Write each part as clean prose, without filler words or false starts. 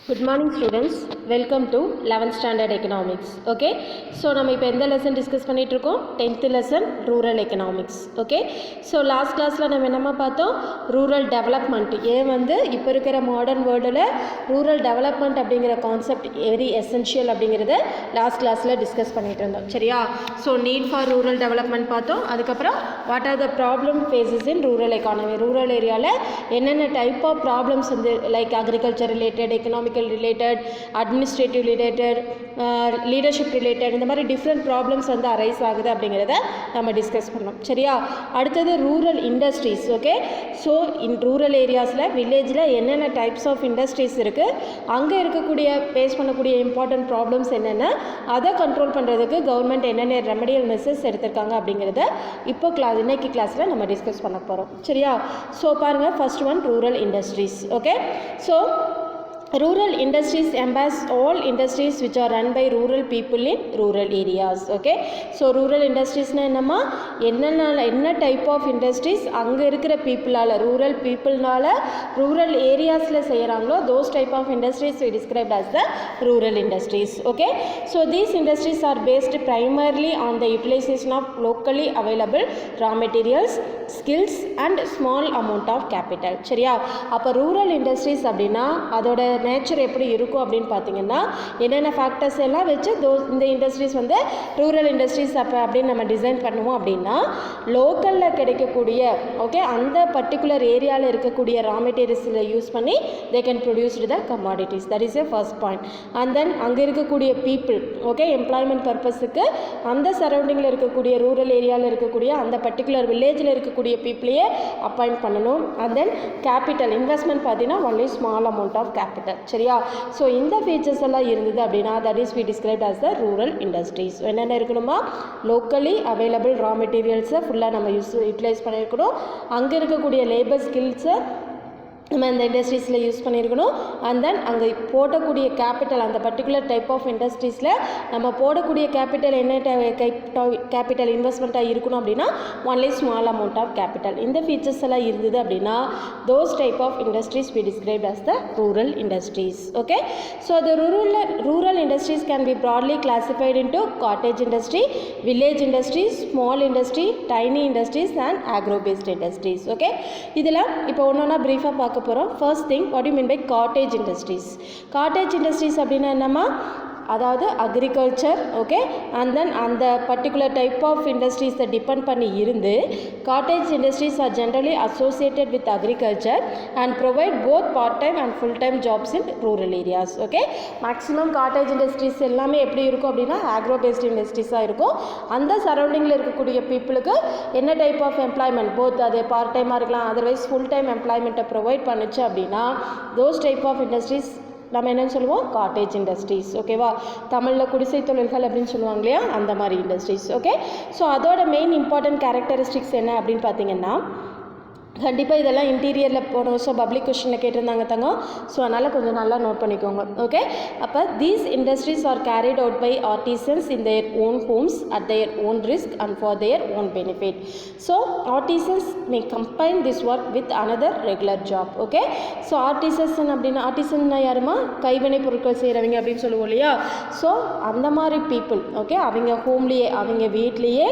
Good morning students, welcome to 11th standard economics. Okay, so நம்ம இப்போ எந்த lesson discuss பண்ணிட்டு இருக்கோம்? 10th lesson rural economics. Okay, so last classல நம்ம என்னமா பார்த்தோம்? rural development. ஏன் வந்து இப்போ இருக்கிற modern worldல rural development அப்படிங்கிற concept very essential அப்படிங்கிறத last classல discuss பண்ணிட்டு இருந்தோம். சரியா? So need for rural development பார்த்தோம். அதுக்கப்புறம் what are the problem faces in rural economy? rural areaல என்னென்ன type of problems வந்து like agriculture related, economic related, administrative related, leadership related இந்த மாதிரி different problems வந்து arise ஆகுது அப்படிங்கிறத நம்ம டிஸ்கஸ் பண்ணோம். சரியா? அடுத்தது rural industries. Okay, so in rural ஏரியாஸில் வில்லேஜில் என்னென்ன டைப்ஸ் ஆஃப் இண்டஸ்ட்ரீஸ் இருக்குது, அங்கே இருக்கக்கூடிய ஃபேஸ் பண்ணக்கூடிய இம்பார்ட்டன்ட் ப்ராப்ளம்ஸ் என்னென்ன, அதை கண்ட்ரோல் பண்ணுறதுக்கு கவர்மெண்ட் என்னென்ன ரெமடியல் மெசேஜ் எடுத்திருக்காங்க அப்படிங்கிறத இப்போ இன்னைக்கு கிளாஸில் நம்ம டிஸ்கஸ் பண்ண போகிறோம். சரியா? ஸோ பாருங்கள், first one rural industries. Okay, so rural industries encompass all industries which are run by rural people in rural areas. Okay, so rural industries na என்ன type of industries அங்க இருக்கிற peopleால rural peopleனால rural areasல செய்யறாங்களோ those type of industries we described as the rural industries. Okay, so these industries are based primarily on the utilization of locally available raw materials, skills and small amount of capital. சரியா? அப்ப rural industries அப்படினா அதோட nature எப்படி இருக்கும் அப்படின்னு பார்த்தீங்கன்னா, என்னென்ன factors எல்லாம் வச்சு இந்த இண்டஸ்ட்ரீஸ் வந்து ரூரல் இண்டஸ்ட்ரீஸ் அப்படின்னு நம்ம டிசைன் பண்ணுவோம் அப்படின்னா, லோக்கலில் கிடைக்கக்கூடிய ஓகே அந்த பர்டிகுலர் ஏரியாவில் இருக்கக்கூடிய ரா மெட்டீரியல்ஸில் யூஸ் பண்ணி they can produce the commodities. That is a first point. And then அங்கே இருக்கக்கூடிய பீப்புள் ஓகே எம்ப்ளாய்மெண்ட் பர்பஸுக்கு அந்த சரௌண்டிங்கில் இருக்கக்கூடிய ரூரல் ஏரியாவில் இருக்கக்கூடிய அந்த பர்டிகுலர் வில்லேஜில் இருக்கக்கூடிய பீப்புளையே அப்பாயிண்ட் பண்ணணும். அண்ட் தென் கேபிட்டல் இன்வெஸ்ட்மெண்ட் பார்த்தீங்கன்னா only small amount of capital. சரியா? ஸோ இந்த ஃபீச்சர்ஸ் எல்லாம் இருந்தது அப்படின்னா that is we described as the rural industries. என்னென்ன இருக்கணுமா? லோக்கலி அவைலபிள் ரா மெட்டீரியல்ஸை ஃபுல்லாக நம்ம யூட்டிலைஸ் பண்ணியிருக்கணும். அங்கே இருக்கக்கூடிய லேபர் ஸ்கில்ஸை நம்ம இந்த இண்டஸ்ட்ரீஸில் யூஸ் பண்ணியிருக்கணும். அண்ட் தென் அங்கே போடக்கூடிய கேபிட்டல் அந்த பர்டிகுலர் டைப் ஆஃப் இண்டஸ்ட்ரீஸில் நம்ம போடக்கூடிய கேபிட்டல் என்ன கேபிட்டல் இன்வெஸ்ட்மெண்ட்டாக இருக்கணும் அப்படின்னா only small amount of capital. இந்த ஃபீச்சர்ஸ் எல்லாம் இருந்தது அப்படின்னா those type of industries we described as the rural industries. Okay, so the rural industries can be broadly classified into cottage industry, village industries, small industry, tiny industries and agro based industries. Okay, இதில் இப்போ ஒன்றா பிரீஃபாக பார்க்க போகிறோம். First thing, what you mean by cottage industries? Cottage industries அப்படின்னா என்னம்மா? அதாவது agriculture okay and then அந்த பர்டிகுலர் டைப் ஆஃப் இண்டஸ்ட்ரீஸை டிபெண்ட் பண்ணி இருந்து cottage industries are generally associated with agriculture and provide both part time and full time jobs in rural areas. Okay, maximum cottage industries எல்லாமே எப்படி இருக்கும் அப்படின்னா agro paste இண்டஸ்ட்ரீஸாக இருக்கும். அந்த சரௌண்டிங்கில் இருக்கக்கூடிய பீப்புளுக்கு என்ன டைப் ஆஃப் எம்ப்ளாய்மெண்ட் போத் அது பார்ட் டைமாக இருக்கலாம், அதர்வைஸ் ஃபுல் டைம் எம்ப்ளாய்மெண்ட்டை ப்ரொவைட் பண்ணுச்சு அப்படின்னா தோஸ் டைப் ஆஃப் இண்டஸ்ட்ரீஸ் நம்ம என்னென்னு சொல்லுவோம்? Cottage industries. ஓகேவா? தமிழில் குடிசை தொழில்கள் அப்படின்னு சொல்லுவாங்க இல்லையா, அந்த மாதிரி இண்டஸ்ட்ரீஸ். ஓகே, ஸோ அதோட மெயின் இம்பார்ட்டன்ட் கேரக்டரிஸ்டிக்ஸ் என்ன அப்படின்னு பார்த்தீங்கன்னா, கண்டிப்பாக இதெல்லாம் இன்டீரியரில் போன வருஷம் பப்ளிக் கொஸ்டினில் கேட்டிருந்தாங்க தங்கம். ஸோ அதனால் கொஞ்சம் நல்லா நோட் பண்ணிக்கோங்க. ஓகே, அப்போ these industries are carried out by artisans in their own homes at their own risk and for their own benefit. So artisans may combine this work with another regular job. Okay, so artisan அப்படின்னா ஆர்டிசன்னா யாருமா? கைவினை பொருட்கள் செய்கிறவங்க அப்படின்னு சொல்லுவோம் இல்லையா. So அந்த மாதிரி பீப்புள் ஓகே அவங்க ஹோம்லேயே அவங்க வீட்லேயே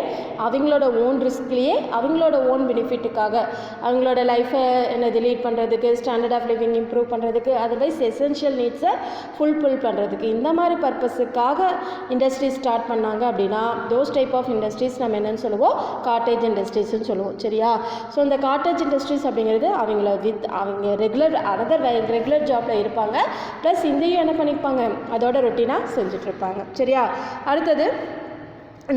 அவங்களோட ஓன் ரிஸ்க்லேயே அவங்களோட ஓன் பெனிஃபிட்டுக்காக அவங்களோட லைஃப்பை என்னது லீட் பண்ணுறதுக்கு, ஸ்டாண்டர்ட் ஆஃப் லிவிங் இம்ப்ரூவ் பண்ணுறதுக்கு, அதர்வைஸ் எசென்ஷியல் நீட்ஸை ஃபுல்ஃபில் பண்ணுறதுக்கு இந்த மாதிரி பர்பஸுக்காக இண்டஸ்ட்ரீஸ் ஸ்டார்ட் பண்ணாங்க அப்படின்னா தோஸ் டைப் ஆஃப் இண்டஸ்ட்ரீஸ் நம்ம என்னென்னு சொல்லுவோம்? காட்டேஜ் இண்டஸ்ட்ரீஸ்ன்னு சொல்லுவோம். சரியா? ஸோ இந்த காட்டேஜ் இண்டஸ்ட்ரீஸ் அப்படிங்கிறது அவங்க ரெகுலர் ஜாப்பில் இருப்பாங்க, ப்ளஸ் இதையும் என்ன பண்ணிப்பாங்க அதோட ரொட்டீனாக செஞ்சுட்ருப்பாங்க. சரியா? அடுத்தது,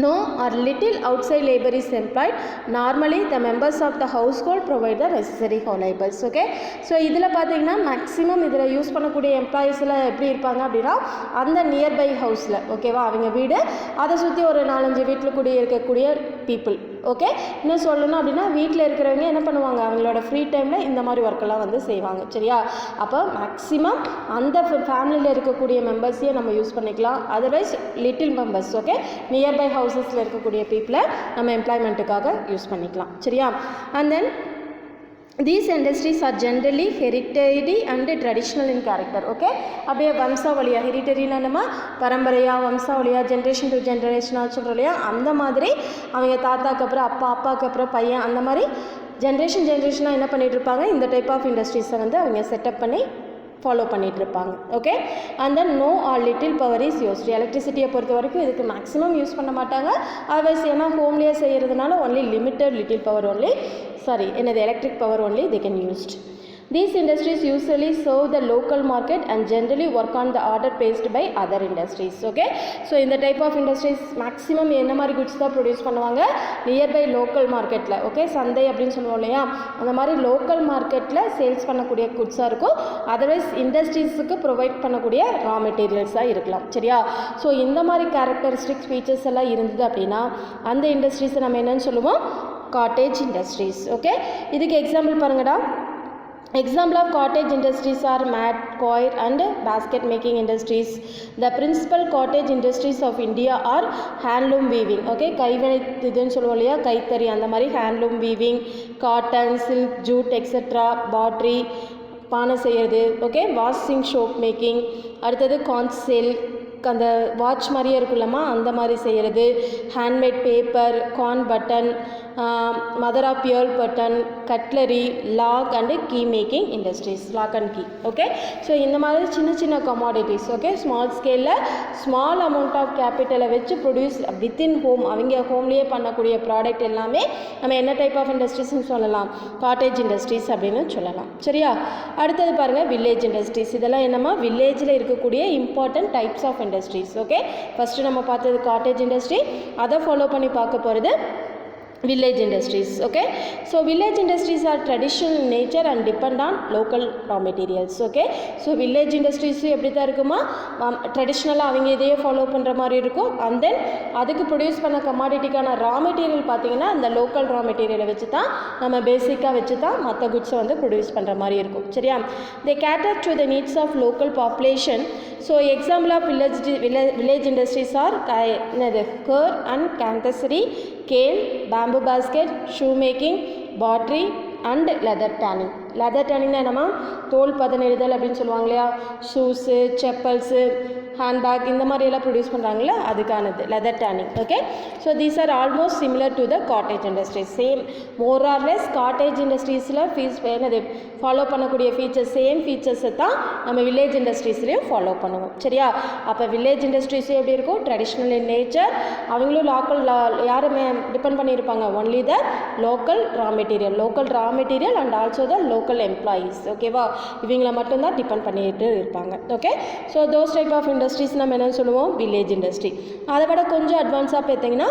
no or little outside labor is employed. Normally the members of the household provide the necessary labors. Okay, so இதில் பார்த்தீங்கன்னா மேக்ஸிமம் இதில் யூஸ் பண்ணக்கூடிய எம்ப்ளாயீஸில் எப்படி இருப்பாங்க அப்படின்னா அந்த நியர்பை ஹவுஸில் ஓகேவா அவங்க வீடு அதை சுற்றி ஒரு 4-5 வீட்டில் கூடிய இருக்கக்கூடிய பீப்புள். ஓகே, இன்னும் சொல்லணும் அப்படின்னா வீட்டில் இருக்கிறவங்க என்ன பண்ணுவாங்க அவங்களோட ஃப்ரீ டைமில் இந்த மாதிரி ஒர்க்கெல்லாம் வந்து செய்வாங்க. சரியா? அப்போ மேக்ஸிமம் அந்த ஃபேமிலியில் இருக்கக்கூடிய மெம்பர்ஸையே நம்ம யூஸ் பண்ணிக்கலாம். Otherwise little members okay nearby ஹவுசஸில் இருக்கக்கூடிய பீப்புளை நம்ம எம்ப்ளாய்மெண்ட்டுக்காக யூஸ் பண்ணிக்கலாம். சரியா? And then These industries are generally hereditary and traditional in character. Okay, அப்படியே வம்சாவளியா ஹெரிட்டரினா நம்ம பரம்பரையா வம்சாவளியா ஜென்ரேஷன் டு ஜென்ரேஷனாக சொல்கிறோம் இல்லையா, அந்த மாதிரி அவங்க தாத்தாக்கு அப்புறம் அப்பாவுக்கு அப்புறம் பையன், அந்த மாதிரி ஜென்ரேஷனாக என்ன பண்ணிகிட்டு இருப்பாங்க, இந்த டைப் ஆஃப் இண்டஸ்ட்ரீஸை வந்து அவங்க செட்டப் பண்ணி ஃபாலோ பண்ணிகிட்டு இருப்பாங்க. Okay, and then no or little power is used. எலக்ட்ரிசிட்டியை பொறுத்த வரைக்கும் இதுக்கு மேக்ஸிமம் யூஸ் பண்ண மாட்டாங்க. அதர்வைஸ் ஏன்னா ஹோம்லேயே செய்கிறதுனால only limited little power only என்னது electric power only they can used. These industries usually serve the local market and generally work on the order placed by other industries. Okay, so இந்த type of industries maximum என்ன மாதிரி goods தான் produce பண்ணுவாங்க, nearby local மார்க்கெட்டில். Okay, சந்தை அப்படின்னு சொல்லுவோம் இல்லையா, அந்த மாதிரி லோக்கல் மார்க்கெட்டில் சேல்ஸ் பண்ணக்கூடிய குட்ஸாக இருக்கும். அதர்வைஸ் இண்டஸ்ட்ரீஸுக்கு ப்ரொவைட் பண்ணக்கூடிய ரா மெட்டீரியல்ஸாக இருக்கலாம். சரியா, ஸோ இந்த மாதிரி கேரக்டரிஸ்டிக்ஸ் ஃபீச்சர்ஸ் எல்லாம் இருந்தது அப்படின்னா அந்த இண்டஸ்ட்ரீஸை நம்ம என்னன்னு சொல்லுவோம், காட்டேஜ் இண்டஸ்ட்ரீஸ். ஓகே, இதுக்கு எக்ஸாம்பிள் பாருங்கடா. Example of cottage industries are mat, coir and basket making industries. The principal cottage industries of India are handloom weaving. Okay, கைவினை இதுன்னு சொல்லுவோம் இல்லையா, கைத்தறி, அந்த மாதிரி handloom weaving, cotton, silk, jute, etc. pottery, பானை செய்கிறது. ஓகே, வாஷிங் சோப் மேக்கிங், அடுத்தது கான்ச் சில்க், அந்த வாட்ச் மாதிரியே இருக்குல்லம்மா அந்த மாதிரி செய்கிறது, handmade paper, corn button, mother of pearl button, cutlery, lock and key making industries, lock and key. Okay, so இந்த மாதிரி சின்ன சின்ன கமாடிட்டிஸ். ஓகே, ஸ்மால் ஸ்கேலில் ஸ்மால் அமௌண்ட் ஆஃப் கேபிட்டலை வச்சு ப்ரொடியூஸ் வித்தின் ஹோம், அவங்க ஹோம்லேயே பண்ணக்கூடிய ப்ராடக்ட் எல்லாமே நம்ம என்ன டைப் ஆஃப் இண்டஸ்ட்ரீஸ்ன்னு சொல்லலாம், காட்டேஜ் இண்டஸ்ட்ரீஸ் அப்படின்னு சொல்லலாம். சரியா, அடுத்தது பாருங்கள் வில்லேஜ் இண்டஸ்ட்ரீஸ். இதெல்லாம் என்னம்மா, வில்லேஜில் இருக்கக்கூடிய important types of industries. Okay, first நம்ம பார்த்தது காட்டேஜ் இண்டஸ்ட்ரி, அதை ஃபாலோ பண்ணி பார்க்க போகிறது village industries. Okay, so village industries are traditional in nature and depend on local raw materials. Okay, so village industries எப்படி தான் இருக்குமா, ட்ரெடிஷ்னலாக அவங்க இதையே ஃபாலோ பண்ணுற மாதிரி இருக்கும். அண்ட் தென் அதுக்கு ப்ரொடியூஸ் பண்ண கமாடிட்டிக்கான ரா மெட்டீரியல் பார்த்திங்கன்னா அந்த லோக்கல் ரா மெட்டீரியலை வச்சு தான் நம்ம பேசிக்காக வச்சு தான் மற்ற குட்ஸை வந்து ப்ரொடியூஸ் பண்ணுற மாதிரி இருக்கும். சரியா, they cater to the needs of local population. So example of village industries are curd and cantersary, cane, bamboo basket, shoe making, pottery and leather tanning. leather tanning என்னமா, தோல் பதனிடுதல் அப்படின்னு சொல்லுவாங்க இல்லையா, ஷூஸு, செப்பல்ஸு, ஹேண்ட்பேக், இந்த மாதிரி எல்லாம் ப்ரொடியூஸ் பண்ணுறாங்களே அதுக்கானது leather tanning. Okay, so these are almost similar to the cottage industries. Same more or less cottage இண்டஸ்ட்ரீஸில் என்னது ஃபாலோ பண்ணக்கூடிய ஃபீச்சர்ஸ், சேம் ஃபீச்சர்ஸை தான் நம்ம வில்லேஜ் இண்டஸ்ட்ரீஸ்லேயும் ஃபாலோ பண்ணுவோம். சரியா, அப்போ வில்லேஜ் இண்டஸ்ட்ரீஸும் எப்படி இருக்கும், ட்ரெடிஷ்னல் இன் நேச்சர், அவங்களும் யாருமே டிபெண்ட் பண்ணியிருப்பாங்க, only the local raw material and also the local employees. ஓகேவா, இவங்களை மட்டும்தான் டிபெண்ட் பண்ணிட்டு இருப்பாங்க. Okay, so those type of industries நம்ம என்ன சொல்லுவோம், வில்லேஜ் இண்டஸ்ட்ரி. அதை விட கொஞ்சம் அட்வான்ஸாக பார்த்தீங்கன்னா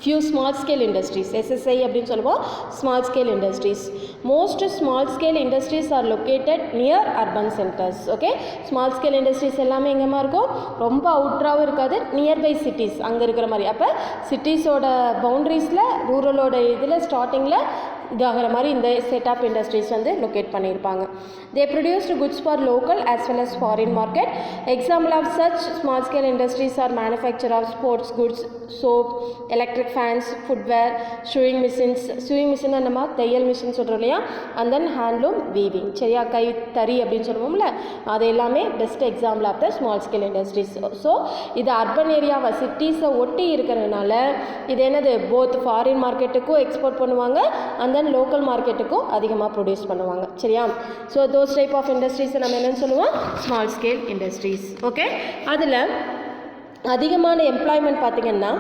few small scale industries, SSI அப்படின்னு சொல்லுவோம், small scale industries. Most small scale industries are located near urban centers. Okay, small scale industries எல்லாமே எங்கேமா இருக்கும், ரொம்ப அவுட்ராகவும் இருக்காது, நியர்பை சிட்டிஸ் அங்கே இருக்கிற மாதிரி. அப்போ சிட்டிஸோட பவுண்ட்ரிஸில் ரூரலோட இதில் ஸ்டார்டிங்கில் இதாகிற மாதிரி இந்த செட் ஆஃப் இண்டஸ்ட்ரீஸ் வந்து லொக்கேட் பண்ணியிருப்பாங்க. They produced goods for local as well as foreign market. Example of such small scale industries are manufacture of sports goods, soap, electric fans, footwear, sewing machines நம்ம தையல் machine சொல்கிறோம் இல்லையா, and then handloom weaving. சரியா, கை தறி அப்படின்னு சொல்லுவோம்ல, அது எல்லாமே best example of the small scale industries. So இது அர்பன் ஏரியாவை சிட்டிஸை ஒட்டி இருக்கிறதுனால இது என்னது, போத் ஃபாரின் மார்க்கெட்டுக்கும் எக்ஸ்போர்ட் பண்ணுவாங்க அண்ட் தென் லோக்கல் மார்க்கெட்டுக்கும் அதிகமாக ப்ரொடியூஸ் பண்ணுவாங்க. சரியா, ஸோ தோஸ் டைப் ஆஃப் இண்டஸ்ட்ரீஸை நம்ம என்னென்னு சொல்லுவோம், ஸ்மால் ஸ்கேல் இண்டஸ்ட்ரீஸ். ஓகே, அதில் அதிகமான எம்ப்ளாய்மெண்ட் பார்த்திங்கன்னா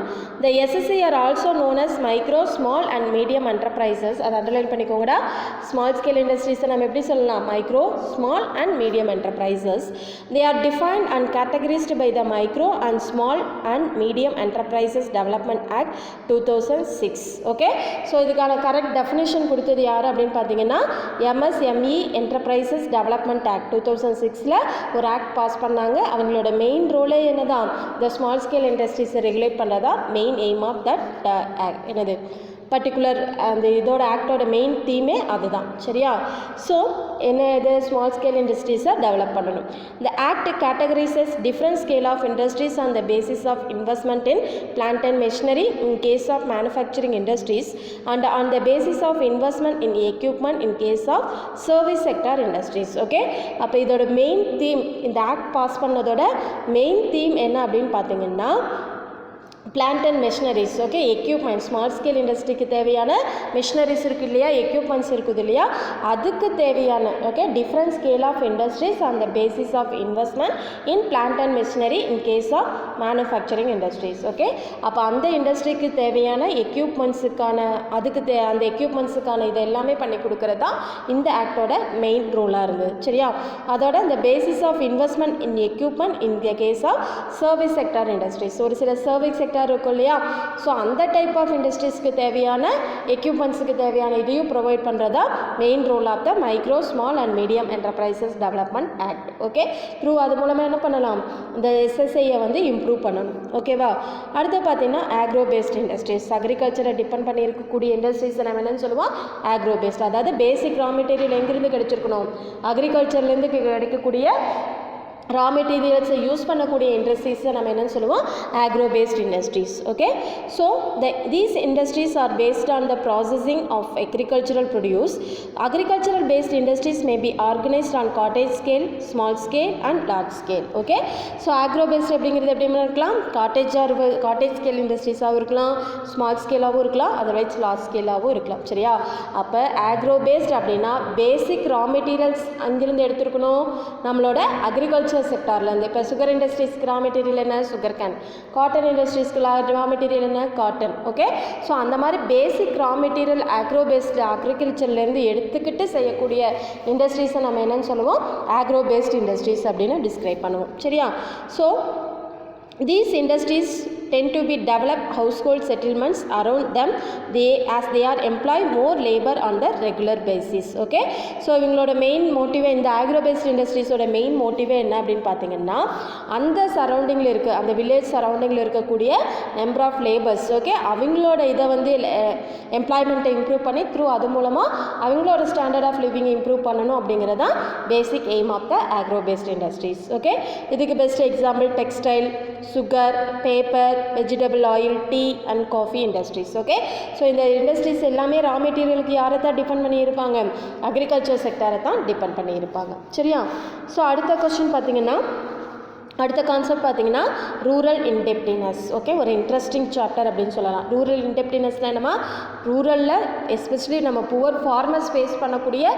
the SSI are also known as micro, small and medium enterprises. அதை அண்டர்லைன் பண்ணிக்கோங்கடா. ஸ்மால் ஸ்கேல் இண்டஸ்ட்ரீஸை நம்ம எப்படி சொல்லலாம், micro, small and medium enterprises. They are defined and categorized by the Micro and Small and Medium Enterprises Development Act 2006. Okay, so இதுக்கான correct definition கொடுத்தது யார் அப்படின்னு பார்த்தீங்கன்னா MSME Enterprises Development Act 2006ல் ஒரு act pass பண்ணாங்க. அவங்களோட மெயின் ரோலே என்னதான், the small scale industries regulate பண்ணுறதா மெயின் எய்ம் ஆஃப் தட் என்னது பர்டிகுலர் அந்த இதோட ஆக்டோட மெயின் தீமே அதுதான். சரியா? ஸோ என்ன இது ஸ்மால் ஸ்கேல் இண்டஸ்ட்ரீஸை டெவலப் பண்ணணும். இந்த act categorises different scale of industries on the basis of investment in plant and machinery in case of manufacturing industries and on the basis of investment in equipment in case of service sector industries. Okay, அப்போ இதோட main theme, இந்த act pass பண்ணதோட main theme என்ன அப்படின்னு பார்த்தீங்கன்னா plant and machineries. Okay, equipment small scale இண்டஸ்ட்ரிக்கு தேவையான machineries இருக்குது இல்லையா, எக்யூப்மெண்ட்ஸ் இருக்குது இல்லையா, அதுக்கு தேவையான okay different scale of industries on the basis of investment in plant and machinery in case of manufacturing industries. Okay, அப்போ அந்த இண்டஸ்ட்ரிக்கு தேவையான எக்யூப்மெண்ட்ஸுக்கான அந்த எக்யூப்மெண்ட்ஸுக்கான இது எல்லாமே பண்ணி கொடுக்கறது தான் இந்த ஆக்டோட மெயின் ரூலாக இருந்தது. சரியா? அதோட இந்த basis of investment in equipment in the case of service sector industries. ஒரு சில சர்வீஸ் செக்டார் இருக்கும் இல்லையா, ஸோ அந்த டைப் ஆஃப் இண்டஸ்ட்ரீஸ்க்கு தேவையான எக்யூப்மெண்ட்ஸுக்கு தேவையான இதையும் ப்ரொவைட் பண்ணுறதா main role of the micro small and medium enterprises development act. Okay, through அது மூலமாக என்ன பண்ணலாம், இந்த எஸ்எஸ்ஐயை வந்து இம்ப்ரூவ் பண்ணணும். ஓகேவா? அடுத்து பார்த்தீங்கன்னா ஆக்ரோ பேஸ்ட் இண்டஸ்ட்ரீஸ். அக்ரிகல்ச்சரை டிபெண்ட் பண்ணி இருக்கக்கூடிய இண்டஸ்ட்ரீஸை நம்ம என்னென்னு சொல்லுவோம், ஆக்ரோ பேஸ்ட். அதாவது பேசிக் ரா மெட்டீரியல் எங்கேருந்து கிடைச்சிருக்கணும், அக்ரிகல்ச்சர்லேருந்து கிடைக்கக்கூடிய ரா மெட்டீரியல்ஸை யூஸ் பண்ணக்கூடிய இண்டஸ்ட்ரீஸை நம்ம என்னென்னு சொல்லுவோம், agro based industries. Okay, so these industries are based on the processing of agricultural produce. Agricultural based industries may be organised on cottage scale, small scale and large scale. Okay, so agro based அப்படிங்கிறது எப்படி இருக்கலாம், cottage scale இண்டஸ்ட்ரீஸாகவும் இருக்கலாம், small ஸ்கேலாகவும் இருக்கலாம், otherwise large ஸ்கேலாகவும் இருக்கலாம். சரியா? அப்போ agro paste அப்படின்னா பேசிக் raw materials அங்கிருந்து எடுத்துருக்கணும், நம்மளோட அக்ரிகல்ச்சர் செக்டார்லேருந்து. இப்போ சுகர் இண்டஸ்ட்ரீஸ்க்கு ரா மெட்டீரியல் என்ன, சுகர் கேன். காட்டன் இண்டஸ்ட்ரீஸ்க்கு ரா மெட்டீரியல் என்ன, காட்டன். ஓகே, ஸோ அந்த மாதிரி basic raw material agro based அக்ரிகல்ச்சர்லேருந்து எடுத்துக்கிட்டு செய்யக்கூடிய இண்டஸ்ட்ரீஸை நம்ம என்னன்னு சொல்லுவோம், ஆக்ரோ பேஸ்ட் இண்டஸ்ட்ரீஸ் அப்படின்னு டிஸ்கிரைப் பண்ணுவோம். சரியா? So these industries tend to be developed household settlements around them as they are employ more labor on the regular basis. Okay, so இவங்களோட மெயின் மோட்டிவே, இந்த ஆக்ரோ பேஸ்ட் இண்டஸ்ட்ரீஸோட மெயின் மோட்டிவே என்ன அப்படின்னு பார்த்தீங்கன்னா அந்த சரௌண்டிங்கில் இருக்க அந்த வில்லேஜ் சரௌண்டிங்கில் இருக்கக்கூடிய நம்பர் ஆஃப் லேபர்ஸ். ஓகே, அவங்களோட இதை வந்து எம்ப்ளாய்மெண்ட்டை இம்ப்ரூவ் பண்ணி த்ரூ அது மூலமாக அவங்களோட ஸ்டாண்டர்ட் ஆஃப் லிவிங் இம்ப்ரூவ் பண்ணணும் அப்படிங்கிறது தான் basic aim of the agro based industries. Okay, இதுக்கு best example textile, sugar, paper, vegetable oil, tea and coffee industries. Okay, so இந்த இண்டஸ்ட்ரீஸ் எல்லாமே ரா மெட்டீரியலுக்கு யாரை தான் டிபெண்ட் பண்ணியிருப்பாங்க, அக்ரிகல்ச்சர் செக்டாரை தான் டிபெண்ட் பண்ணியிருப்பாங்க. சரியா? ஸோ அடுத்த கொஸ்டின் பார்த்தீங்கன்னா, அடுத்த கான்செப்ட் பார்த்தீங்கன்னா ரூரல் இன்டெப்டினஸ். ஓகே, ஒரு இன்ட்ரெஸ்டிங் சாப்டர் அப்படின்னு சொல்லலாம். ரூரல் இன்டெப்டினஸ்னால் என்னமா, ரூரலில் எஸ்பெஷலி நம்ம புவர் ஃபார்மர்ஸ் ஃபேஸ் பண்ணக்கூடிய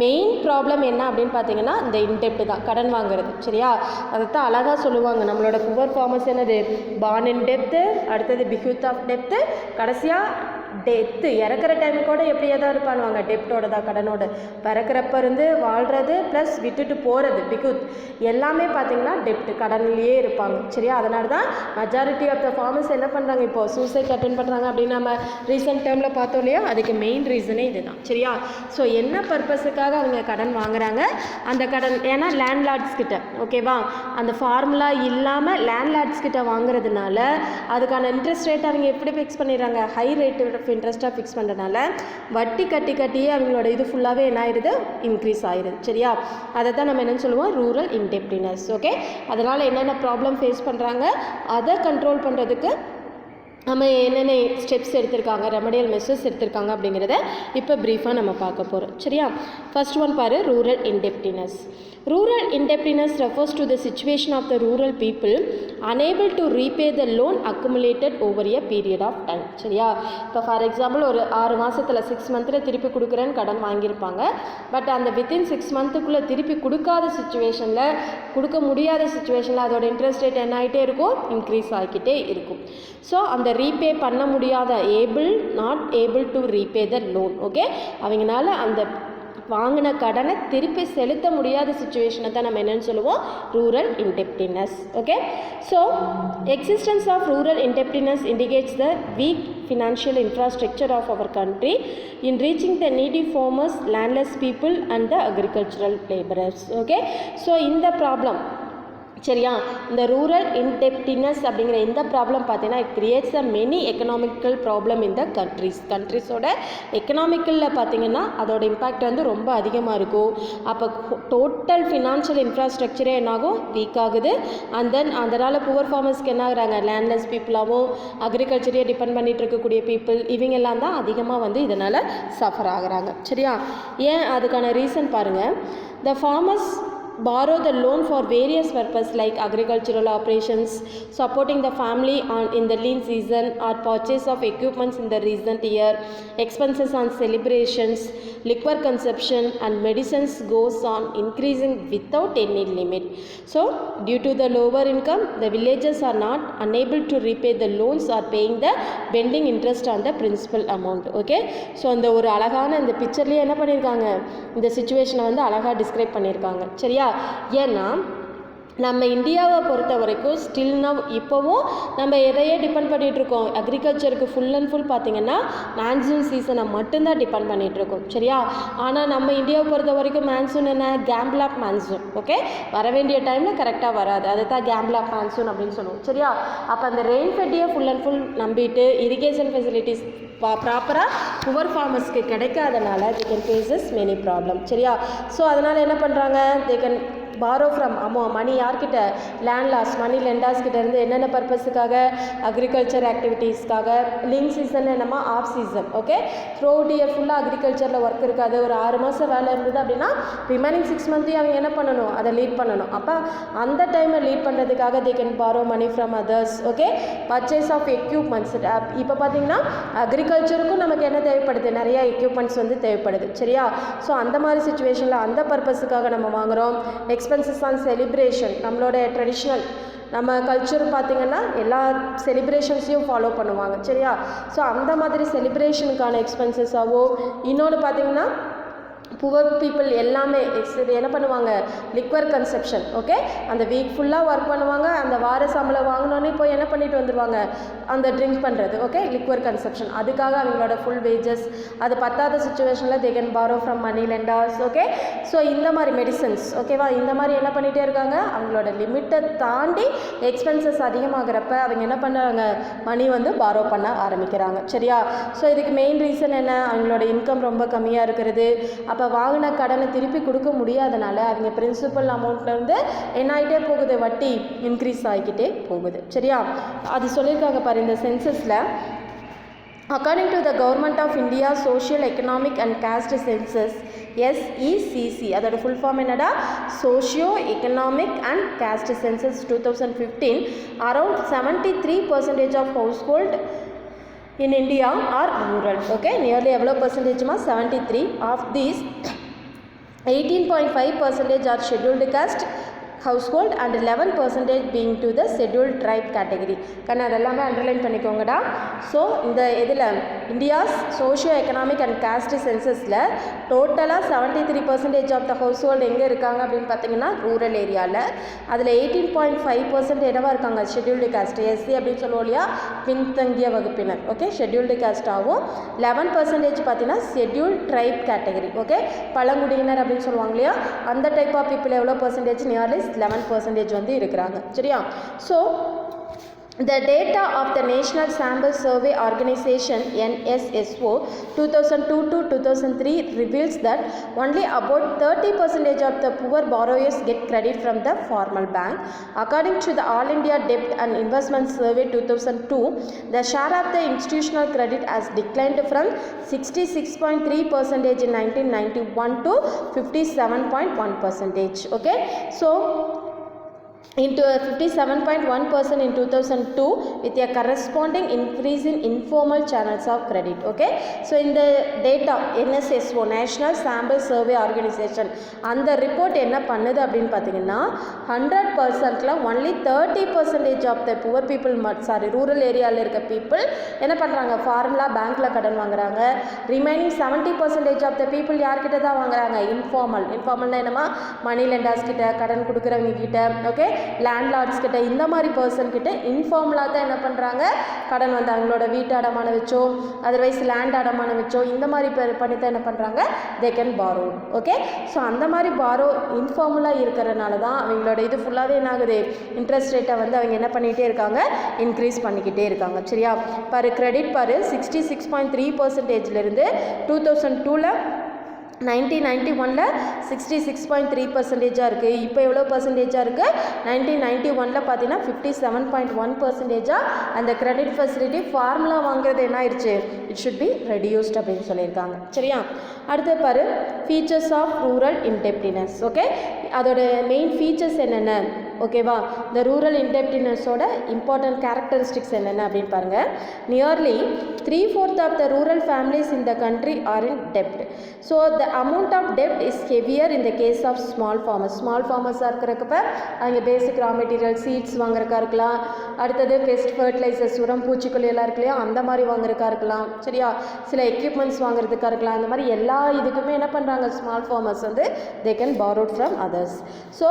மெயின் ப்ராப்ளம் என்ன அப்படின்னு பார்த்தீங்கன்னா இந்த இன்டெப்ட் தான், கடன் வாங்குறது. சரியா? அதை தான் அழகாக சொல்லுவாங்க நம்மளோட புவர் ஃபார்மர்ஸ் என்னது, பார்ன் இன் டெப்த்து, அடுத்தது பிஹ்யூத் ஆஃப் டெப்த்து, கடைசியாக டெத்து. இறக்குற டைமு கூட எப்படியே தான் இருப்பானுவாங்க, டெப்டோட தான், கடனோட. பிறக்கிறப்ப இருந்து வாழ்கிறது ப்ளஸ் விட்டுட்டு போகிறது பிஹ்யூத், எல்லாமே பார்த்தீங்கன்னா டெப்ட், கடன்லேயே இருப்பாங்க. சரியா? அதனால தான் மெஜாரிட்டி ஆஃப் த ஃபார்மர்ஸ் என்ன பண்ணுறாங்க, இப்போது சூசைட் அட்டென்ட் பண்ணுறாங்க அப்படின்னு நம்ம ரீசெண்ட் டைமில் பார்த்தோம் இல்லையா, அதுக்கு மெயின் ரீசனே இது தான். சரியா? ஸோ என்ன பர்பஸுக்காக அவங்க கடன் வாங்குறாங்க, அந்த கடன் ஏன்னா லேண்ட்லார்ட்ஸ் கிட்ட, ஓகேவா, அந்த ஃபார்முலா இல்லாமல் லேண்ட்லார்ட்ஸ் கிட்ட வாங்குறதுனால அதுக்கான இன்ட்ரெஸ்ட் ரேட் அவங்க எப்படி ஃபிக்ஸ் பண்ணிடுறாங்க, ஹை ரேட் ஆஃப் இன்ட்ரெஸ்ட்டாக ஃபிக்ஸ் பண்ணுறதுனால வட்டி கட்டியே அவங்களோட இது ஃபுல்லாகவே என்ன ஆயிடுது, இன்க்ரீஸ் ஆயிடுது. சரியா? அதை தான் நம்ம என்னென்னு சொல்லுவோம், ரூரல் இன்டெப்டினஸ். ஓகே, அதனால் என்னென்ன ப்ராப்ளம் ஃபேஸ் பண்ணுறாங்க, அதை கண்ட்ரோல் பண்ணுறதுக்கு நம்ம என்னென்ன ஸ்டெப்ஸ் எடுத்திருக்காங்க, ரெமடியல் மெஷர்ஸ் எடுத்திருக்காங்க அப்படிங்கிறத இப்போ ப்ரீஃபாக நம்ம பார்க்க போகிறோம். சரியா? ஃபர்ஸ்ட் ஒன் பாரு, rural இன்டெப்டினஸ். Rural indebtedness refers to the situation of the rural people unable to repay the loan accumulated over a period of time. சரியா? இப்போ ஃபார் எக்ஸாம்பிள் ஒரு 6 மாதத்தில் 6 மந்தில் திருப்பி கொடுக்குறேன்னு கடன் வாங்கியிருப்பாங்க. பட் அந்த வித்தின் 6 மந்த்துக்குள்ளே திருப்பி கொடுக்காத சுச்சுவேஷனில், கொடுக்க முடியாத சுச்சுவேஷனில் அதோட இன்ட்ரெஸ்ட் ரேட் என்ன ஆகிட்டே இருக்கும், இன்க்ரீஸ் ஆகிக்கிட்டே இருக்கும். ஸோ அந்த ரீபே பண்ண முடியாத, not able to repay the loan. Okay, அவங்களால அந்த வாங்கின கடனை திருப்பி செலுத்த முடியாத சுச்சுவேஷனை தான் நம்ம என்னென்னு சொல்லுவோம், rural indebtedness. Okay, so existence of rural indebtedness indicates the weak financial infrastructure of our country in reaching the needy farmers, landless people and the agricultural labourers. Okay, so இந்த ப்ராப்ளம் சரியா? இந்த ரூரல் இன்டெப்டினஸ் அப்படிங்கிற இந்த problem பார்த்தீங்கன்னா it creates a many economical problem இந்த கண்ட்ரிஸோட எக்கனாமிக்கலில் பார்த்தீங்கன்னா அதோட இம்பேக்ட் வந்து ரொம்ப அதிகமாக இருக்கும். அப்போ டோட்டல் ஃபினான்ஷியல் இன்ஃப்ராஸ்ட்ரக்சரே என்னாகும், வீக் ஆகுது. அண்ட் தென் அதனால் புவர் ஃபார்மர்ஸ்க்கு என்ன ஆகுறாங்க, லேண்ட்லெஸ் பீப்புளாகவும் அக்ரிகல்ச்சரையே டிபெண்ட் பண்ணிட்டு இருக்கக்கூடிய பீப்புள் இவங்கெல்லாம் தான் அதிகமாக வந்து இதனால் சஃபர் ஆகுறாங்க. சரியா? ஏன் அதுக்கான ரீசன் பாருங்கள். த farmers borrow the loan for various purposes like agricultural operations, supporting the family in the lean season, or purchase of equipments in the recent year, expenses on celebrations, liquor consumption and medicines goes on increasing without any limit. So due to the lower income, the villagers are not unable to repay the loans or paying the pending interest on the principal amount. Okay, so அந்த ஒரு அழகான இந்த பிக்சர்லேயே என்ன பண்ணியிருக்காங்க, இந்த சிச்சுவேஷனை வந்து அழகாக describe பண்ணியிருக்காங்க. சரியா? ஏன்னா நம்ம இந்தியாவை பொறுத்த வரைக்கும் ஸ்டில் நவ் இப்போவும் நம்ம எதையே டிபெண்ட் பண்ணிகிட்ருக்கோம், அக்ரிகல்ச்சருக்கு ஃபுல் அண்ட் ஃபுல் பார்த்திங்கன்னா மான்சூன் சீசனை மட்டும்தான் டிபெண்ட் பண்ணிகிட்ருக்கோம். சரியா? ஆனால் நம்ம இந்தியாவை பொறுத்த வரைக்கும் மான்சூன் என்ன, கேம்பிள் ஆஃப் மான்சூன். ஓகே, வர வேண்டிய டைமில் கரெக்டாக வராது, அதை தான் கேம்பிள் ஆஃப் மான்சூன் அப்படின்னு சொல்லுவோம். சரியா? அப்போ அந்த ரெயின் ஃபெட்டியை ஃபுல் அண்ட் ஃபுல் நம்பிட்டு இரிகேஷன் ஃபெசிலிட்டிஸ் ப்ராப்பராக புவர் ஃபார்மர்ஸ்க்கு கிடைக்காதனால they can faces many problem. சரியா? ஸோ அதனால் என்ன பண்ணுறாங்க, they can borrow from மணி யார்கிட்ட, லேண்ட்லாஸ் மணி லெண்டாஸ் கிட்ட இருந்து என்னென்ன பர்பஸுக்காக, அக்ரிகல்ச்சர் ஆக்டிவிட்டீஸ்க்காக. லிங்க் சீசன் என்னமா, off season. Okay, throughout year ஃபுல்லாக அக்ரிகல்ச்சரில் ஒர்க் இருக்காது, ஒரு 6 மாதம் வேலை இருந்தது அப்படின்னா ரிமைனிங் 6 மந்த்தையும் அவங்க என்ன பண்ணணும், அதை லீட் பண்ணணும். அப்போ அந்த டைமை லீட் பண்ணுறதுக்காக they can borrow money from others. Okay, purchase of equipments. இப்போ பார்த்தீங்கன்னா அக்ரிகல்ச்சருக்கும் நமக்கு என்ன தேவைப்படுது, நிறையா எக்யூப்மெண்ட்ஸ் வந்து தேவைப்படுது. சரியா? ஸோ அந்த மாதிரி சுச்சுவேஷனில் அந்த பர்பஸுக்காக நம்ம வாங்குகிறோம். எக்ஸ்பென்சஸ் ஆன் செலிப்ரேஷன், நம்மளோட ட்ரெடிஷ்னல் நம்ம கல்ச்சர் பார்த்திங்கன்னா எல்லா செலிப்ரேஷன்ஸையும் ஃபாலோ பண்ணுவாங்க. சரியா? ஸோ அந்த மாதிரி செலிப்ரேஷனுக்கான எக்ஸ்பென்சஸாவோ, இன்னொன்று பார்த்திங்கன்னா புவர் பீப்புள் எல்லாமே என்ன பண்ணுவாங்க, லிக்வர் கன்சப்ஷன். ஓகே, அந்த வீக் ஃபுல்லாக ஒர்க் பண்ணுவாங்க, அந்த வார சம்பளம் வாங்கினோன்னே போய் என்ன பண்ணிட்டு வந்துடுவாங்க, அந்த ட்ரிங்க் பண்ணுறது. ஓகே, லிக்வர் கன்சப்ஷன், அதுக்காக அவங்களோட ஃபுல் வேஜஸ். அது பத்தாத சுச்சுவேஷனில் they can borrow from money lenders. Okay, so இந்த மாதிரி மெடிசன்ஸ். ஓகேவா, இந்த மாதிரி என்ன பண்ணிகிட்டே இருக்காங்க, அவங்களோட லிமிட்டை தாண்டி எக்ஸ்பென்சஸ் அதிகமாகிறப்ப அவங்க என்ன பண்ணுறாங்க, மணி வந்து பாரோ பண்ண ஆரம்பிக்கிறாங்க. சரியா? ஸோ இதுக்கு மெயின் ரீசன் என்ன, அவங்களோட இன்கம் ரொம்ப கம்மியாக இருக்கிறது. அப்போ வாங்கின கடனை திருப்பி கொடுக்க முடியாதனால அவங்க பிரின்சிபல் அமௌண்ட்லேருந்து என்ன ஆகிட்டே போகுது, வட்டி இன்க்ரீஸ் ஆகிக்கிட்டே போகுது. சரியா? அது சொல்லியிருக்காங்க பாரு இந்த சென்சஸில். According to the Government of India Social Economic and Caste Census SECC, அதோட ஃபுல் ஃபார்ம் என்னடா, Socio Economic and Caste Census 2015, around 73% of household in India are rural. Okay, nearly எவ்வளோ பர்சன்டேஜ்மா, 73. Of these 18.5% are scheduled caste household and 11% being to the scheduled tribe category. கண்ணா அதெல்லாமே underline பண்ணிக்கோங்கடா. So இந்த இதில் India's socio economic and caste சென்சஸில் டோட்டலாக 73% of the house hold எங்கே இருக்காங்க அப்படின்னு பார்த்தீங்கன்னா ரூரல் ஏரியாவில். அதில் 18.5% என்னவா இருக்காங்க, ஷெட்யூல்டு காஸ்ட், எஸ்சி அப்படின்னு சொல்லுவோம் இல்லையா, பின்தங்கிய வகுப்பினர். ஓகே, ஷெட்யூல்டு காஸ்ட்டாகவும் 11% பார்த்தீங்கன்னா ஷெட்யூல்ட் ட்ரைப் கேட்டகரி. ஓகே, பழங்குடியினர் அப்படின்னு சொல்லுவாங்க இல்லையா, அந்த டைப் ஆஃப் பீப்புள் எவ்வளோ பர்சன்டேஜ், நியர்லி 11% வந்து இருக்கிறாங்க. சரியா? So the data of the National Sample Survey Organization NSSO 2002 to 2003 reveals that only about 30% of the poor borrowers get credit from the formal bank. According to the All India Debt and Investment Survey 2002, the share of the institutional credit has declined from 66.3% in 1991 to 57.1%. Okay, so into 57.1% in 2002 with a corresponding increase in informal channels of credit. Okay, so in the data NSSO National Sample Survey Organization அந்த report என்ன பண்ணுது அப்படின்னு பார்த்தீங்கன்னா 100%ல only 30% of the poor people, rural ஏரியாவில் இருக்க people என்ன பண்ணுறாங்க, formula பேங்க்கில் கடன் வாங்குறாங்க. ரிமைனிங் 70% ஆஃப் த பீப்புள் யார்கிட்ட தான் வாங்குறாங்க, இன்ஃபார்மல்னா என்னமா, மணி லெண்டர்ஸ் கிட்ட, கடன் கொடுக்குறவங்க கிட்ட. ஓகே, லேண்ட்லார்ட்ஸ் கிட்ட இந்த மாதிரி பர்சன் கிட்ட இன்ஃபார்மலாக தான் என்ன பண்ணுறாங்க கடன் வந்து அவங்களோட வீட்டு அடமான வச்சோ அதர்வைஸ் லேண்ட் அடமான வச்சோ இந்த மாதிரி பண்ணி தான் என்ன பண்ணுறாங்க they can borrow. Okay, so அந்த மாதிரி பாரோ இன்ஃபார்மலாக இருக்கிறனால தான் அவங்களோட இது ஃபுல்லாகவே என்ன ஆகுது இன்ட்ரெஸ்ட் ரேட்டை வந்து அவங்க என்ன பண்ணிகிட்டே இருக்காங்க இன்க்ரீஸ் பண்ணிக்கிட்டே இருக்காங்க. சரியா, பாரு கிரெடிட் பாரு 66.3%லேருந்து 2002ல் 1991ல் 66.3% இருக்குது. இப்போ எவ்வளோ பர்சன்டேஜாக இருக்குது 1991ல் பார்த்தீங்கன்னா 57.1% அந்த கிரெடிட் ஃபெசிலிட்டி ஃபார்முலா வாங்குறது என்ன ஆயிடுச்சு இட் ஷுட் பி ரெடியூஸ்ட் அப்படின்னு சொல்லியிருக்காங்க. சரியா, அடுத்து பாரு features of rural indebtedness. Okay, அதோட மெயின் ஃபீச்சர்ஸ் என்னென்ன ஓகேவா, இந்த ரூரல் இன்டெப்டினஸோட இம்பார்ட்டன்ட் கேரக்டரிஸ்டிக்ஸ் என்னென்ன அப்படின்னு பாருங்கள். Nearly 3/4 of the rural families in the country are in டெப்ட். ஸோ த அமௌண்ட் ஆஃப் டெப்ட் is heavier in the case of small ஃபார்மர்ஸாக இருக்கிறப்ப அவங்க பேசிக் ரா மெட்டீரியல் சீட்ஸ் வாங்குறக்கா இருக்கலாம், அடுத்தது பெஸ்ட் ஃபர்டிலைசர்ஸ் உரம் பூச்சிக்கொல்லி எல்லாம் இருக்கு இல்லையா அந்த மாதிரி வாங்குறக்கா இருக்கலாம். சரியா, சில எக்யூப்மெண்ட்ஸ் வாங்குறதுக்காக இருக்கலாம். அந்த மாதிரி எல்லா இதுக்குமே என்ன பண்ணுறாங்க ஸ்மால் ஃபார்மர்ஸ் வந்து they can borrowed from others. So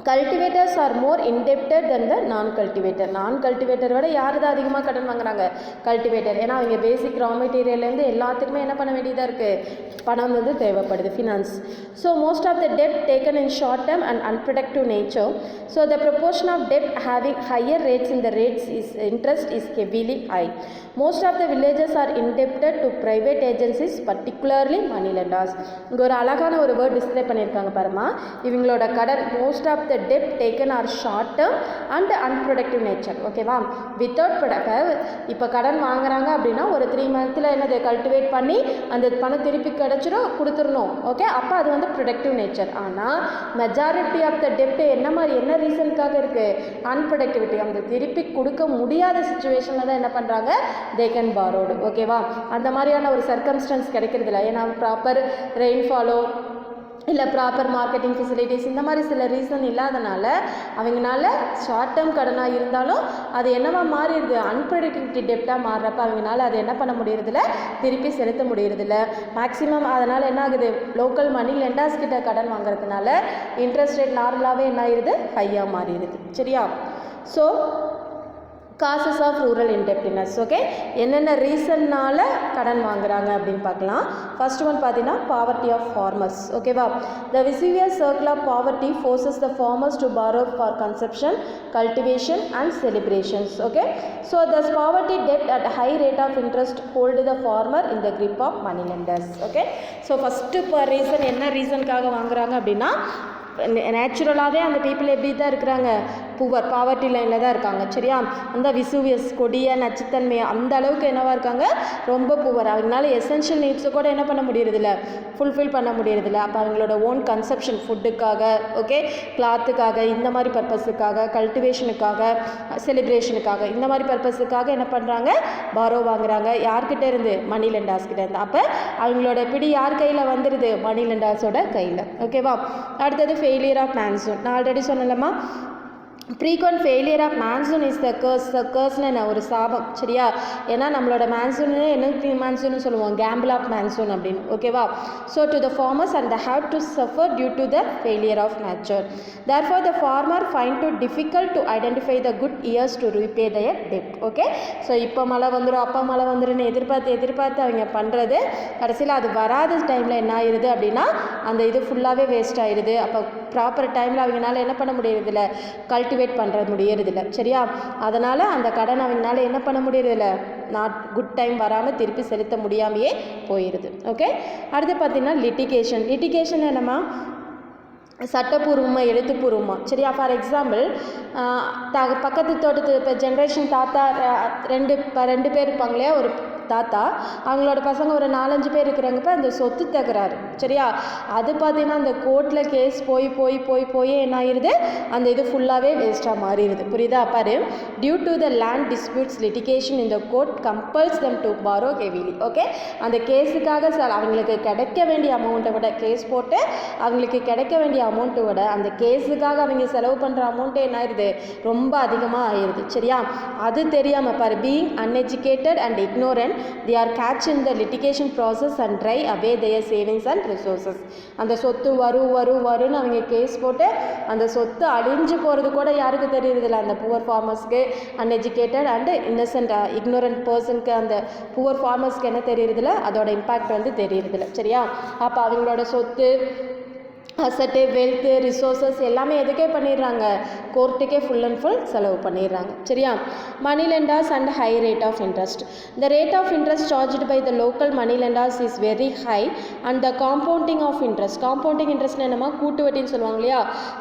cultivators are more indebted than the non-cultivator. non-cultivator விட யார் தான் அதிகமாக கடன் வாங்குறாங்க கல்டிவேட்டர். ஏன்னா அவங்க பேசிக் ரா மெட்டீரியல்லேருந்து எல்லாத்துக்குமே என்ன பண்ண வேண்டியதாக இருக்குது பணம் வந்து தேவைப்படுது finance. So most of the டெப்ட் taken in short term and unproductive nature. So the proportion of டெப்ட் having higher rates in the rates is interest is heavily high. Most of the villages are indebted to private agencies, particularly money lenders. இங்கே ஒரு அழகான ஒரு word display பண்ணியிருக்காங்க பாருமா, இவங்களோட கடன் most of the டெப்ட் taken are short term and unproductive nature. ஓகேவா, வித்தவுட் இப்போ கடன் வாங்குறாங்க அப்படின்னா ஒரு 3 மந்த்தில் என்னது கல்டிவேட் பண்ணி அந்த பணம் திருப்பி கிடச்சிடும் கொடுத்துடணும். ஓகே, அப்போ அது வந்து ப்ரொடக்டிவ் நேச்சர். ஆனால் மெஜாரிட்டி ஆஃப் த டெப்ட் என்ன ரீசனுக்காக இருக்குது அன்ப்ரொடக்டிவிட்டி. அந்த திருப்பி கொடுக்க முடியாத சுச்சுவேஷனில் தான் என்ன பண்ணுறாங்க they can borrowed. ஓகேவா, அந்த மாதிரியான ஒரு சர்க்கம்ஸ்டன்ஸ் கிடைக்கிறது இல்லை. ஏன்னா ப்ராப்பர் ரெயின்ஃபாலோ இல்லை ப்ராப்பர் மார்க்கெட்டிங் ஃபெசிலிட்டிஸ் இந்த மாதிரி சில ரீசன் இல்லாதனால அவங்களால ஷார்ட் டேர்ம் கடனாக இருந்தாலும் அது என்னவா மாறிடுது அன்ப்ரெடிக்டிவிட்டி டெப்டாக மாறுறப்ப அவங்களால அது என்ன பண்ண முடியறதில்ல திருப்பி செலுத்த முடியறதில்ல மேக்ஸிமம். அதனால் என்ன ஆகுது லோக்கல் மணி லெண்டர்ஸ் கிட்ட கடன் வாங்குறதுனால இன்ட்ரெஸ்ட் ரேட் நார்மலாகவே என்ன ஆயிடுது ஹையாக மாறிடுது. சரியா, so causes of rural indebtedness. Okay, என்னென்ன ரீசன்னால் கடன் வாங்குறாங்க அப்படின்னு பார்க்கலாம். ஃபர்ஸ்ட் ஒன் பார்த்தீங்கன்னா பாவர்ட்டி ஆஃப் ஃபார்மர்ஸ். ஓகேவா, the vicious circle of poverty forces the farmers to borrow for consumption cultivation and celebrations. Okay, so thus poverty debt at high rate of interest hold the farmer in the grip of money lenders. Okay, so first reason என்ன ரீசனுக்காக வாங்குறாங்க அப்படின்னா நேச்சுரலாகவே அந்த people எப்படி தான் இருக்கிறாங்க poverty லைனில் தான் இருக்காங்க. சரியா, அந்த விசூவியஸ் கொடிய நச்சுத்தன்மை அந்த அளவுக்கு என்னவாக இருக்காங்க ரொம்ப புவர். அவங்களால எசென்ஷியல் நீட்ஸை கூட என்ன பண்ண முடியறதில்ல ஃபுல்ஃபில் பண்ண முடியறதில்ல. அப்போ அவங்களோட ஓன் கன்சப்ஷன் ஃபுட்டுக்காக ஓகே கிளாத்துக்காக இந்த மாதிரி பர்பஸுக்காக கல்டிவேஷனுக்காக செலிப்ரேஷனுக்காக இந்த மாதிரி பர்பஸுக்காக என்ன பண்ணுறாங்க பாரோ வாங்குறாங்க. யார்கிட்ட இருந்து மணி லெண்டர்ஸ் கிட்ட இருந்து. அப்போ அவங்களோட பிடி யார் கையில் வந்துடுது மணி லெண்டர்ஸோட கையில். ஓகேவா, அடுத்தது ஃபெயிலியர் ஆஃப் மான்சூன். நான் ஆல்ரெடி சொன்னலமா frequent failure of monsoon is the கர்ஸ்னு என்ன ஒரு சாபம். சரியா, ஏன்னா நம்மளோட மான்சூனு என்ன மான்சூன்னு சொல்லுவோம் கேம்பிள் ஆஃப் மான்சூன் அப்படின்னு. ஓகேவா, so to the farmers and the have to suffer due to the failure of nature. Therefore the farmer find to difficult to identify the good years to repay their டெப்ட். Okay, so இப்போ மழை வந்துடும் அப்போ மழை வந்துடும்னு எதிர்பார்த்து அவங்க பண்ணுறது கடைசியில் அது வராத டைமில் என்ன ஆயிடுது அப்படின்னா அந்த இது ஃபுல்லாகவே வேஸ்ட் ஆயிடுது. அப்போ ப்ராப்பர் டைமில் அவங்களால என்ன பண்ண முடியறதில்ல கல்டிவேட் பண்ணுற முடியறதில்ல. சரியா, அதனால் அந்த கடன் அவங்களால என்ன பண்ண முடியறதில்ல நாட் குட் டைம் வராமல் திருப்பி செலுத்த முடியாமையே போயிடுது. ஓகே, அடுத்து பார்த்தீங்கன்னா லிட்டிகேஷன் என்னம்மா சட்டப்பூர்வமாக எழுத்துப்பூர்வமாக. சரியா, ஃபார் எக்ஸாம்பிள் பக்கத்து தோட்டத்து இப்போ ஜென்ரேஷன் தாத்தா ரெண்டு பேர் இருப்பாங்களே ஒரு தாத்தா அவங்களோட பசங்க ஒரு 4-5 பேர் இருக்கிறாங்கப்ப அந்த சொத்து தகராறு. சரியா, அது பார்த்தீங்கன்னா அந்த கோர்ட்டில் கேஸ் போய் என்ன ஆயிடுது அந்த இது ஃபுல்லாகவே வேஸ்ட்டாக மாறிடுது. புரியுதா, பாரு due to the land disputes litigation இந்த court compels them to borrow heavily. Okay, அந்த கேஸுக்காக அவங்களுக்கு கிடைக்க வேண்டிய அமௌண்ட்டை விட கேஸ் போட்டு அவங்களுக்கு கிடைக்க வேண்டிய அமௌண்ட்டை விட அந்த கேஸுக்காக அவங்க செலவு பண்ணுற அமௌண்ட்டே என்ன ஆயிடுது ரொம்ப அதிகமாக ஆயிடுது. சரியா, அது தெரியாமல் பாரு being uneducated and ignorant they are catch in the litigation process and drive away their savings and resources. அந்த சொத்து வரும்னு அவங்க கேஸ் போட்டு அந்த சொத்து அழிஞ்சு போகிறது கூட யாருக்கு தெரியுறதில்ல, அந்த புவர் ஃபார்மர்ஸ்க்கு, அன்எஜுகேட்டட் அண்ட் இன்னசென்ட் இக்னோரண்ட் பர்சனுக்கு, அந்த புவர் ஃபார்மர்ஸ்க்கு என்ன தெரியுறதில்ல, அதோட இம்பேக்ட் வந்து தெரியுறதில்ல. சரியா? அப்போ அவங்களோட சொத்து, அசட்டு, வெல்த்து, ரிசோர்ஸஸ் எல்லாமே எதுக்கே பண்ணிடுறாங்க, கோர்ட்டுக்கே ஃபுல் அண்ட் ஃபுல் செலவு பண்ணிடுறாங்க. சரியா? Money lenders and high rate of interest. The rate of interest charged by the local money lenders is very high and the compounding of interest. Compounding interest என்னமா, கூட்டு வட்டின்னு சொல்லுவாங்க இல்லையா?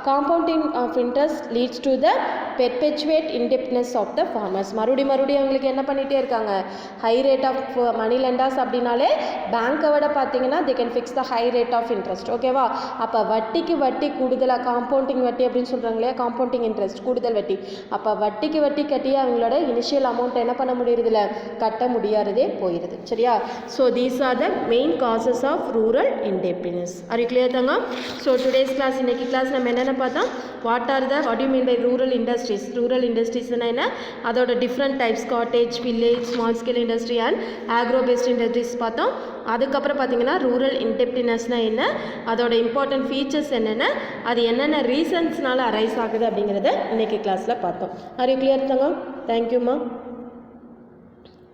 Compounding of interest leads to the perpetuate indebtedness of the farmers. மறுபடியும் அவங்களுக்கு என்ன பண்ணிகிட்டே இருக்காங்க, high rate of money lenders அப்படின்னாலே பேங்கை விட பார்த்தீங்கன்னா they can fix the high rate of interest. ஓகேவா? அப்போ வட்டிக்கு வட்டி கூடுதலாக, காம்பவுண்டிங் வட்டி அப்படின்னு சொல்கிறாங்க இல்லையா, காம்பவுண்டிங் இன்ட்ரெஸ்ட் கூடுதல் வட்டி. அப்போ வட்டிக்கு வட்டி கட்டி அவங்களோட இனிஷியல் அமௌண்ட் என்ன பண்ண முடியறதில்ல, கட்ட முடியாததே போயிடுது. சரியா? So these are the main causes of rural independence. Are you clear தாங்க? ஸோ டுடேஸ் கிளாஸ், இன்னைக்கு கிளாஸ் நம்ம என்னென்ன பார்த்தோம், what you mean by rural industries. Rural இண்டஸ்ட்ரீஸ்னா என்ன, அதோட different types, cottage, village, small scale industry and agro based industries பார்த்தோம். அதுக்கப்புறம் பார்த்தீங்கன்னா ரூரல் இன்டெப்டினஸ்னால் என்ன, அதோட இம்பார்ட்டன்ட் ஃபீச்சர்ஸ் என்னென்ன, அது என்னென்ன ரீசன்ஸ்னால அரைஸ் ஆகுது அப்படிங்கிறத இன்றைக்கி கிளாஸில் பார்த்தோம். ஆர் யூ கிளியர் தாங்க? தேங்க்யூம்மா.